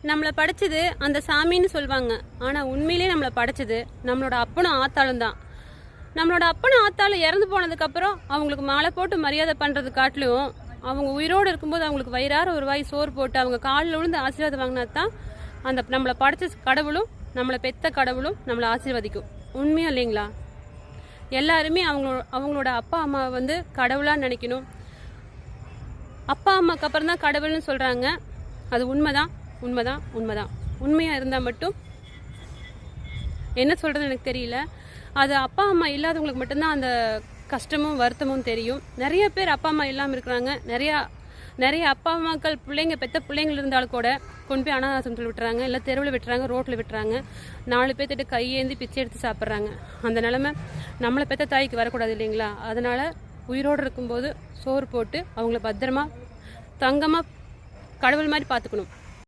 நம்மளை படைச்சது அந்த சாமின்னு சொல்லுவாங்க. ஆனால் உண்மையிலே நம்மளை படைச்சது நம்மளோட அப்பனும் ஆத்தாளும் தான். நம்மளோட அப்பனும் ஆத்தாலும் இறந்து போனதுக்கப்புறம் அவங்களுக்கு மாலை போட்டு மரியாதை பண்ணுறது காட்டிலும் அவங்க உயிரோடு இருக்கும்போது அவங்களுக்கு வயிறார ஒரு வாய் சோறு போட்டு அவங்க காலில் விழுந்து ஆசீர்வாதம் வாங்கினா தான் அந்த நம்மளை படைச்ச கடவுளும் நம்மளை பெத்த கடவுளும் நம்மளை ஆசீர்வதிக்கும். உண்மையா இல்லைங்களா? எல்லாருமே அவங்களோட அப்பா அம்மாவை வந்து கடவுளாக நினைக்கணும். அப்பா அம்மாவுக்கு அப்புறம் தான் கடவுள்னு சொல்கிறாங்க. அது உண்மைதான், உண்மைதான், உண்மைதான். உண்மையாக இருந்தால் மட்டும் என்ன சொல்கிறது எனக்கு தெரியல. அது அப்பா அம்மா இல்லாதவங்களுக்கு மட்டும்தான் அந்த கஷ்டமும் வருத்தமும் தெரியும். நிறைய பேர் அப்பா அம்மா இல்லாமல் இருக்கிறாங்க. நிறைய அப்பா அம்மாக்கள் பெற்ற பிள்ளைங்கள் இருந்தாலும் கூட கொண்டு போய் அனாதாசிரமத்தில் விட்டுறாங்க, இல்லை தெருவில் விட்டுறாங்க, ரோட்டில் விட்டுறாங்க. 4 பேர்த்திட்ட கையேந்தி பிச்சை எடுத்து சாப்பிட்றாங்க. அந்த நிலமை நம்மளை பெற்ற தாய்க்கு வரக்கூடாது இல்லைங்களா? அதனால் உயிரோடு இருக்கும்போது சோறு போட்டு அவங்கள பத்திரமா தங்கமாக கடவுள் மாதிரி பார்த்துக்கணும்.